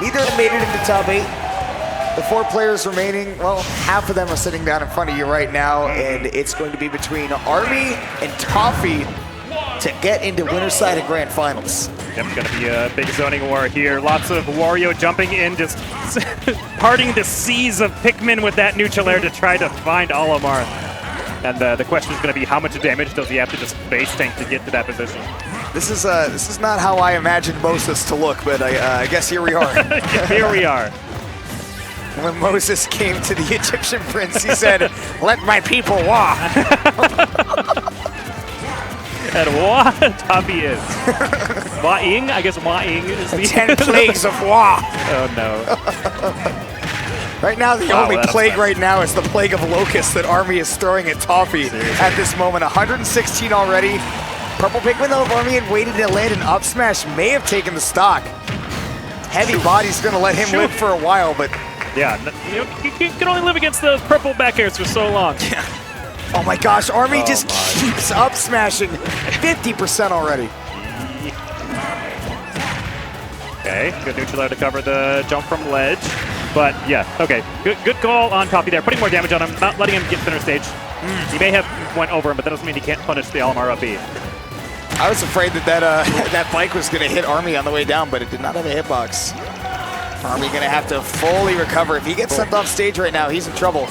Neither have made it into top 8. The 4 players remaining, well, half of them are sitting down in front of you right now, and it's going to be between Army and Toffee to get into winner's side of grand finals. It's going to be a big zoning war here. Lots of Wario jumping in, just parting the seas of Pikmin with that neutral air to try to find Olimar. And the question is going to be, how much damage does he have to just base tank to get to that position? This is not how I imagined Moses to look, but I guess here we are. Here we are. When Moses came to the Egyptian prince, he said, "Let my people walk." And Wa Toffee is. Wa-ing? I Wa Ing is the 10 plagues of Wa. Oh no. Right now, the only plague right now is the plague of locusts that Army is throwing at Toffee at this moment. 116 already. Purple Pikmin, though, if Army had waited to land an up smash, may have taken the stock. Heavy body's going to let him live for a while, but... Yeah, you can only live against those purple back airs for so long. Yeah. Oh my gosh, Army just keeps up smashing 50% already. Okay, good neutral air to cover the jump from ledge. But yeah, okay, good call on Toffee there. Putting more damage on him, not letting him get center stage. He may have went over him, but that doesn't mean he can't punish the Olimar up B. I was afraid that that bike was going to hit Army on the way down, but it did not have a hitbox. Army going to have to fully recover. If he gets sent off stage right now, he's in trouble.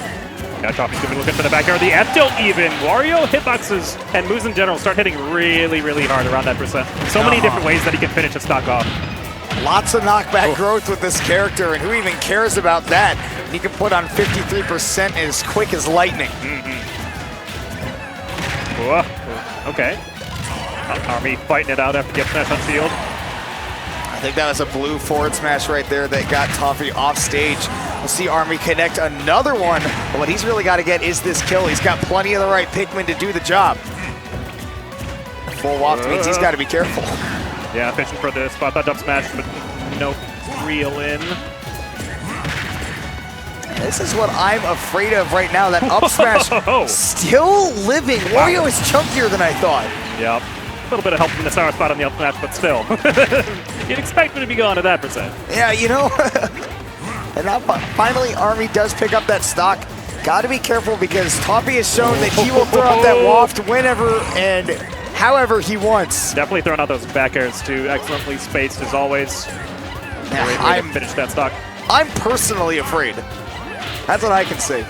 Now Toffee's going to be looking for the back air. The F tilt even. Wario hitboxes and moves in general start hitting really, really hard around that percent. So many different ways that he can finish a stock off. Lots of knockback growth with this character, and who even cares about that? He can put on 53% as quick as lightning. Whoa. Okay. Army fighting it out after getting smash on field. I think that was a blue forward smash right there that got Toffee off stage. We'll see Army connect another one, but what he's really got to get is this kill. He's got plenty of the right Pikmin to do the job. Full waft means he's got to be careful. Yeah, fishing for the spot that up smash, but no reel in. This is what I'm afraid of right now, that up smash still living. Wario is chunkier than I thought. Yep. A little bit of help from the sour spot on the up smash, but still. You'd expect him to be gone at that percent. Yeah, you know. And now finally Army does pick up that stock. Got to be careful because Toffee has shown that he will throw out that waft whenever and however he wants. Definitely throwing out those back airs too. Excellently spaced as always. Great way to finish that stock. I'm personally afraid. That's what I can say.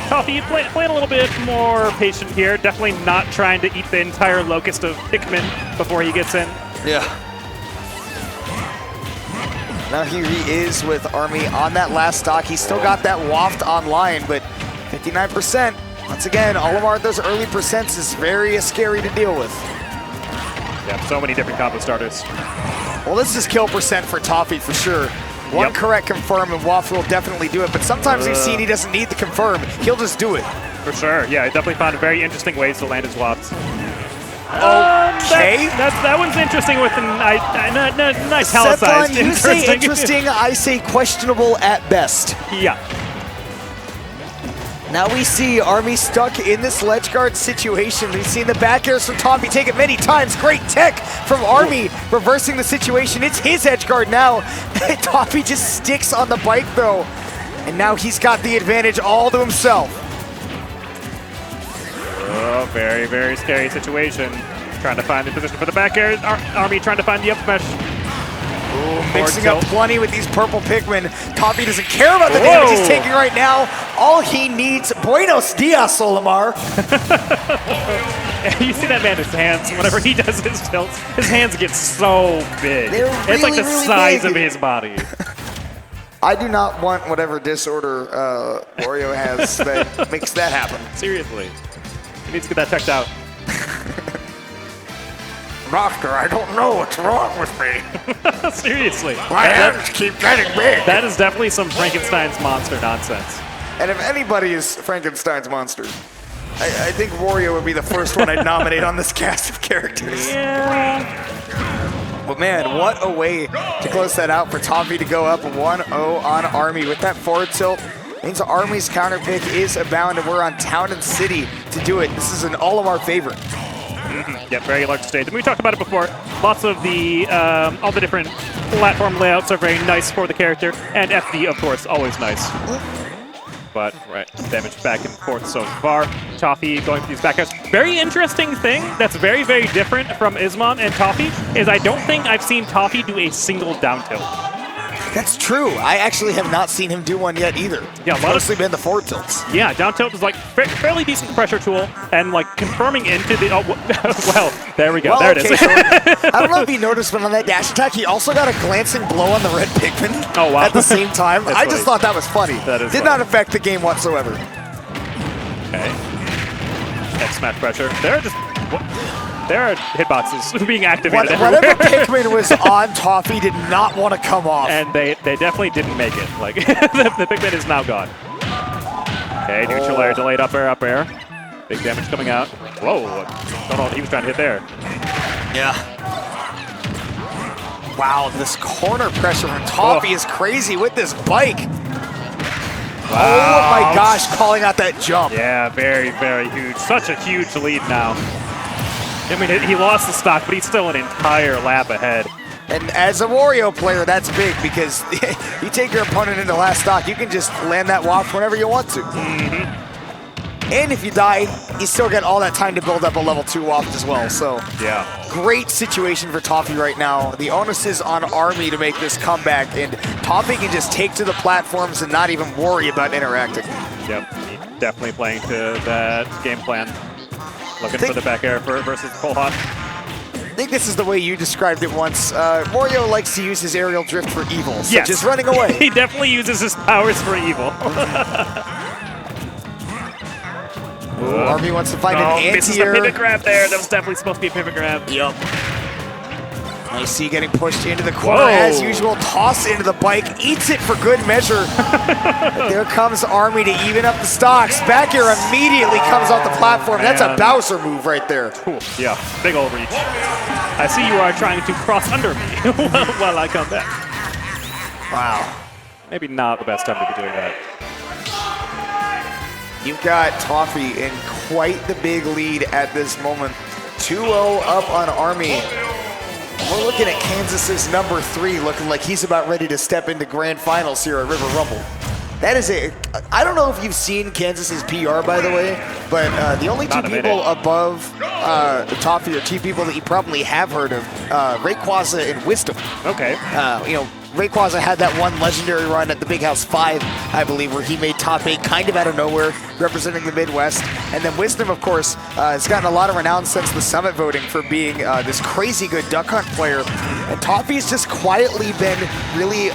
Toffee playing a little bit more patient here. Definitely not trying to eat the entire locust of Pikmin before he gets in. Yeah. Now here he is with Army on that last stock. He's still got that waft online, but 59%. Once again, Olimar at those early percents is very scary to deal with. Yeah, so many different combo starters. Well, this is kill percent for Toffee for sure. One correct confirm and Waft will definitely do it, but sometimes we've seen he doesn't need the confirm. He'll just do it. For sure, yeah, he definitely found very interesting ways to land his wafts. Okay. That one's interesting with an italicized. You say interesting, I say questionable at best. Yeah. Now we see Army stuck in this ledge guard situation. We've seen the back airs from Toffee take it many times. Great tech from Army, reversing the situation. It's his edge guard now. Toffee just sticks on the bike though. And now he's got the advantage all to himself. Oh, very, very scary situation. Trying to find the position for the back air. Army trying to find the up smash. Ooh, mixing up plenty with these purple Pikmin. Toffee doesn't care about the damage he's taking right now. All he needs, buenos dias, Olimar. You see that man, his hands, whenever he does his tilts, his hands get so big. They're really, it's like the really size big of his body. I do not want whatever disorder Wario has that makes that happen. Seriously. He needs to get that checked out. Doctor, I don't know what's wrong with me. Seriously. My hands keep getting big. That is definitely some Frankenstein's monster nonsense. And if anybody is Frankenstein's monster, I think Wario would be the first one I'd nominate on this cast of characters. Yeah. But man, what a way to close that out for Toffee to go up 1-0 on Army with that forward tilt. Means Army's counter pick is abound, and we're on Town and City to do it. This is an Olimar favorite. Yeah, very large stage. And we talked about it before. Lots of the, all the different platform layouts are very nice for the character, and FD, of course, always nice. But, right, damage back and forth so far. Toffee going for these back airs. Very interesting thing that's very, very different from Ismon and Toffee is I don't think I've seen Toffee do a single down tilt. That's true. I actually have not seen him do one yet either. Yeah, it's mostly been the forward tilts. Yeah, down tilt is like fairly decent pressure tool, and like confirming into the. Oh, well, there we go. Well, there it is. I don't know if you noticed, but on that dash attack, he also got a glancing blow on the red Pikmin. Oh, wow. At the same time. I just thought that was funny. That is Did funny. not affect the game whatsoever. Okay. X smash pressure. There are hitboxes being activated everywhere. Whatever Pikmin was on Toffee did not want to come off. And they definitely didn't make it. Like the Pikmin is now gone. Okay, neutral air, delayed up air. Big damage coming out. Whoa! Don't know what he was trying to hit there. Yeah. Wow, this corner pressure from Toffee is crazy with this bike. Wow. Oh my gosh, calling out that jump. Yeah, very, very huge. Such a huge lead now. I mean, he lost the stock, but he's still an entire lap ahead. And as a Wario player, that's big because you take your opponent into last stock, you can just land that waft whenever you want to. And if you die, you still get all that time to build up a level 2 waft as well. So yeah, great situation for Toffee right now. The onus is on Army to make this comeback, and Toffee can just take to the platforms and not even worry about interacting. Yep, definitely playing to that game plan. Looking for the back air versus full hop. I think this is the way you described it once. Wario likes to use his aerial drift for evil, so yes. just running away. He definitely uses his powers for evil. Army wants to find an misses the anti-air. pivot grab there. That was definitely supposed to be a pivot grab. Yep. I see getting pushed into the corner as usual. Toss into the bike, eats it for good measure. There comes Army to even up the stocks. Back air immediately comes off the platform. That's a Bowser move right there. Cool. Yeah, big old reach. I see you are trying to cross under me while I come back. Wow. Maybe not the best time to be doing that. You've got Toffee in quite the big lead at this moment. 2-0 up on Army. We're looking at Kansas's number 3, looking like he's about ready to step into grand finals here at River Rumble. That is I don't know if you've seen Kansas's PR, by the way, but the only two people above Toffee are two people that you probably have heard of, Rayquaza and Wisdom. Okay. You know, Rayquaza had that one legendary run at the Big House 5, I believe, where he made top 8 kind of out of nowhere, representing the Midwest. And then Wisdom, of course, has gotten a lot of renown since the Summit voting for being this crazy good Duck Hunt player. And Toffee's just quietly been really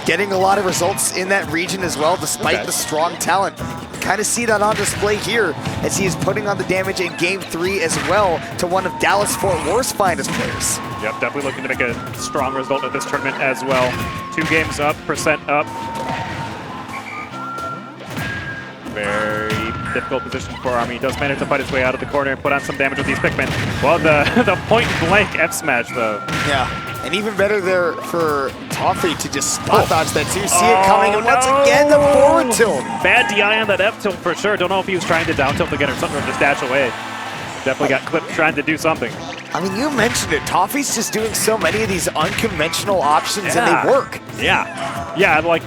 getting a lot of results in that region as well, despite the strong talent. You kind of see that on display here as he is putting on the damage in Game 3 as well to one of Dallas-Fort Worth's finest players. Yep, definitely looking to make a strong result at this tournament as well. 2 games up, percent up. Very difficult position for Army. He does manage to fight his way out of the corner and put on some damage with these Pikmin. Well, the point-blank F-smash, though. Yeah, and even better there for Toffee to just spot dodge that too. See it coming, and once again, the forward tilt. Bad DI on that F tilt for sure. Don't know if he was trying to down tilt again or something, or just dash away. Definitely got clipped trying to do something. I mean, you mentioned it. Toffee's just doing so many of these unconventional options, and they work. Yeah, like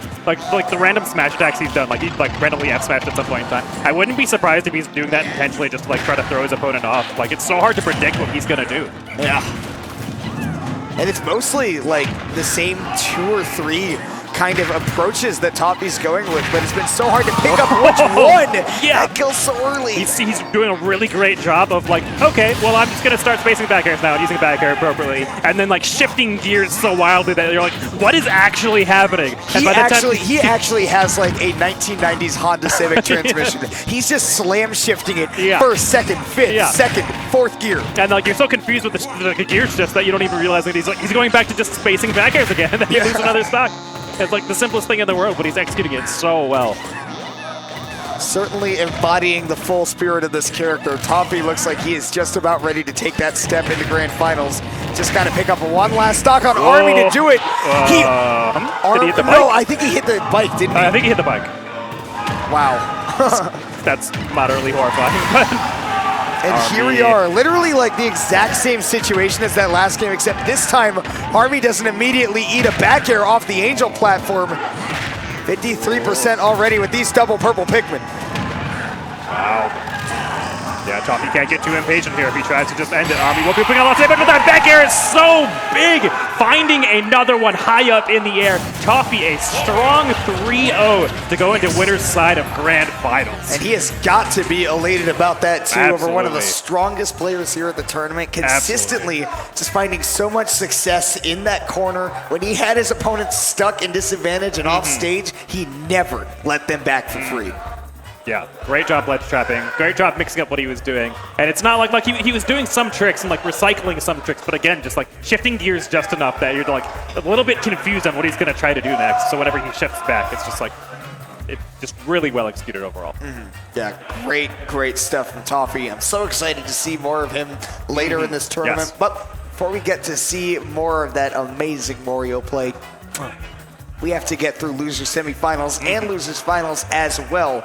the random smash attacks he's done. Like he randomly F smashed at some point in time. I wouldn't be surprised if he's doing that intentionally, just to try to throw his opponent off. Like it's so hard to predict what he's gonna do. Yeah. And it's mostly like the same 2 or 3 kind of approaches that Toffee's going with, but it's been so hard to pick up which one. Yeah, that kills so early. He's doing a really great job of like, okay, well I'm just gonna start spacing back airs now and using back air appropriately, and then like shifting gears so wildly that you're like, what is actually happening? And he actually has like a 1990s Honda Civic transmission. He's just slam shifting it first, second, fifth, second, fourth gear. And like you're so confused with the gear shifts that you don't even realize that he's going back to just spacing back airs again, and then he loses another stock. It's like the simplest thing in the world, but he's executing it so well. Certainly embodying the full spirit of this character. Toffee looks like he is just about ready to take that step into grand finals. Just kind of pick up one last stock on Army to do it. Did he hit the bike? No, I think he hit the bike, didn't he? I think he hit the bike. Wow. That's moderately horrifying. And here we are, literally like the exact same situation as that last game, except this time, Army doesn't immediately eat a back air off the Angel platform. 53% already with these double purple Pikmin. Wow. Yeah, Toffee can't get too impatient here if he tries to just end it. Army will be putting a lot of damage, but that back air is so big! Finding another one high up in the air. Toffee a strong 3-0 to go into winner's side of Grand Finals. And he has got to be elated about that too, Absolutely. over one of the strongest players here at the tournament. Consistently just finding so much success in that corner. When he had his opponents stuck in disadvantage and off stage, he never let them back for free. Yeah, great job ledge trapping. Great job mixing up what he was doing. And it's not like he was doing some tricks and like recycling some tricks, but again, just like shifting gears just enough that you're like a little bit confused on what he's going to try to do next. So whenever he shifts back, it's just like, it's just really well executed overall. Yeah, great stuff from Toffee. I'm so excited to see more of him later in this tournament. Yes. But before we get to see more of that amazing Wario play, we have to get through losers semifinals and losers finals as well.